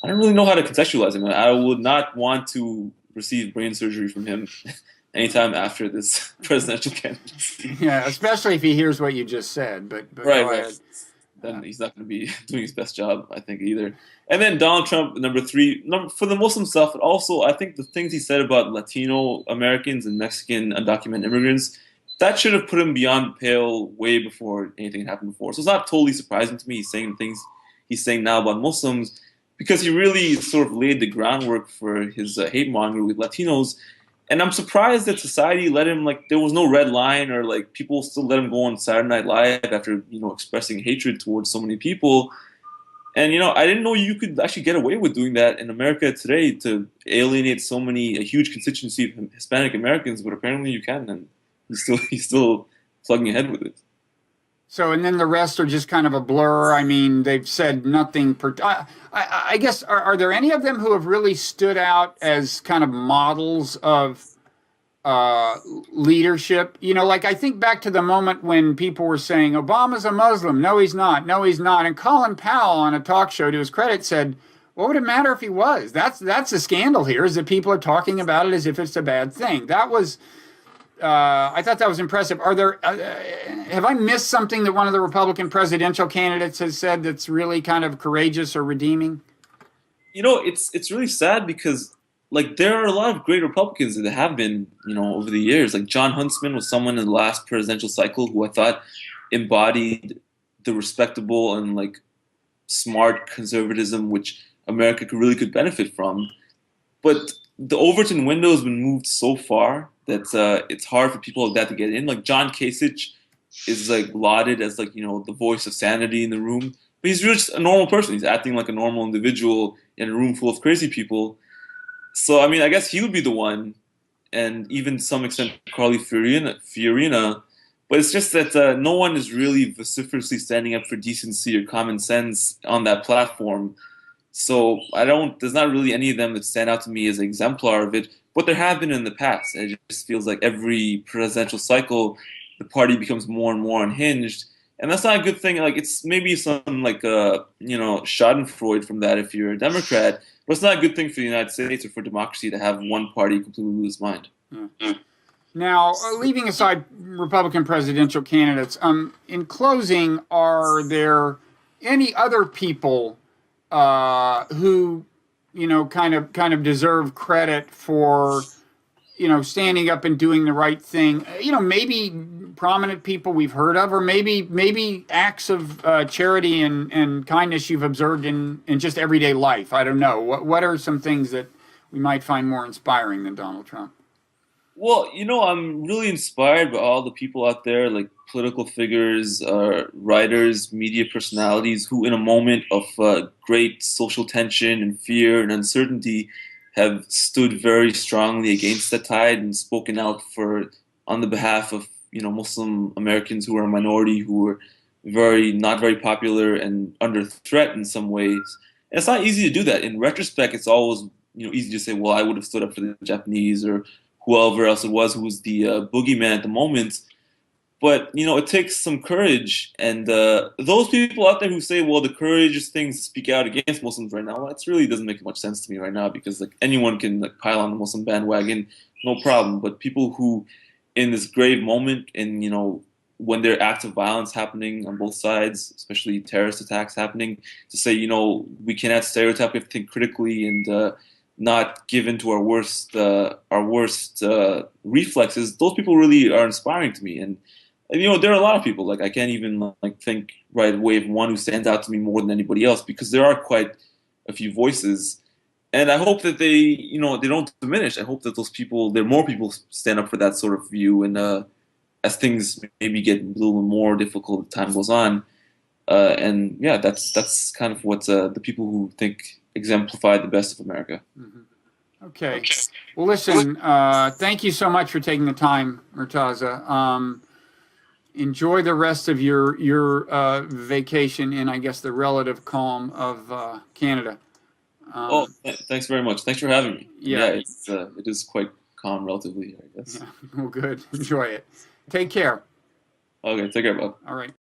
[SPEAKER 2] I don't really know how to contextualize him. I would not want to receive brain surgery from him anytime after this presidential candidacy.
[SPEAKER 1] Yeah, especially if he hears what you just said. But
[SPEAKER 2] Right,
[SPEAKER 1] go
[SPEAKER 2] right.
[SPEAKER 1] ahead.
[SPEAKER 2] Then he's not going to be doing his best job, I think, either. And then Donald Trump, number three, for the Muslim stuff, but also I think the things he said about Latino Americans and Mexican undocumented immigrants, that should have put him beyond the pale way before anything happened before. So it's not totally surprising to me he's saying things he's saying now about Muslims, because he really sort of laid the groundwork for his hate monger with Latinos. And I'm surprised that society let him, like, there was no red line, or like people still let him go on Saturday Night Live after expressing hatred towards so many people. And I didn't know you could actually get away with doing that in America today, to alienate a huge constituency of Hispanic Americans. But apparently you can, and he's still plugging ahead with it.
[SPEAKER 1] So, and then the rest are just kind of a blur. I mean, they've said nothing. I guess, are there any of them who have really stood out as kind of models of leadership? Like I think back to the moment when people were saying, Obama's a Muslim. No, he's not. No, he's not. And Colin Powell on a talk show, to his credit, said, what would it matter if he was? That's the scandal here, is that people are talking about it as if it's a bad thing. That was... I thought that was impressive. Have I missed something that one of the Republican presidential candidates has said that's really kind of courageous or redeeming?
[SPEAKER 2] It's really sad because like there are a lot of great Republicans that have been, over the years. Like John Huntsman was someone in the last presidential cycle who I thought embodied the respectable and like smart conservatism which America could benefit from. But the Overton window has been moved so far that it's hard for people like that to get in. Like John Kasich is like lauded as like the voice of sanity in the room, but he's just a normal person. He's acting like a normal individual in a room full of crazy people. So I mean, I guess he would be the one, and even to some extent Carly Fiorina. But it's just that no one is really vociferously standing up for decency or common sense on that platform. So there's not really any of them that stand out to me as an exemplar of it, but there have been in the past. It just feels like every presidential cycle, the party becomes more and more unhinged. And that's not a good thing. Like it's maybe some like, schadenfreude from that if you're a Democrat, but it's not a good thing for the United States or for democracy to have one party completely lose its mind.
[SPEAKER 1] Yeah. Now, leaving aside Republican presidential candidates, in closing, are there any other people who kind of deserve credit for standing up and doing the right thing? Maybe prominent people we've heard of, or maybe acts of charity and kindness you've observed in just everyday life. I don't know. What are some things that we might find more inspiring than Donald Trump?
[SPEAKER 2] Well, I'm really inspired by all the people out there, like political figures, writers, media personalities, who in a moment of great social tension and fear and uncertainty have stood very strongly against the tide and spoken out on the behalf of Muslim Americans who are a minority, who are not very popular and under threat in some ways. And it's not easy to do that. In retrospect, it's always easy to say, well, I would have stood up for the Japanese or whoever else it was who was the boogeyman at the moment. But, it takes some courage. And those people out there who say, well, the courageous things to speak out against Muslims right now, well, that really doesn't make much sense to me right now, because like anyone can like pile on the Muslim bandwagon, no problem. But people who, in this grave moment, and, when there are acts of violence happening on both sides, especially terrorist attacks happening, to say, we cannot stereotype, we have to think critically and not give in to our worst reflexes. Those people really are inspiring to me, and there are a lot of people. Like I can't even think right away of one who stands out to me more than anybody else, because there are quite a few voices. And I hope that they don't diminish. I hope that there are more people stand up for that sort of view. And as things maybe get a little more difficult as time goes on, and yeah, that's kind of what the people who think exemplify the best of America.
[SPEAKER 1] Mm-hmm. Okay. Well, listen. Thank you so much for taking the time, Murtaza. Enjoy the rest of your vacation in, I guess, the relative calm of Canada.
[SPEAKER 2] Thanks very much. Thanks for having me.
[SPEAKER 1] Yeah.
[SPEAKER 2] It is quite calm relatively, I guess.
[SPEAKER 1] Yeah. Well, good. Enjoy it. Take care.
[SPEAKER 2] Okay, take care, Bob.
[SPEAKER 1] All right.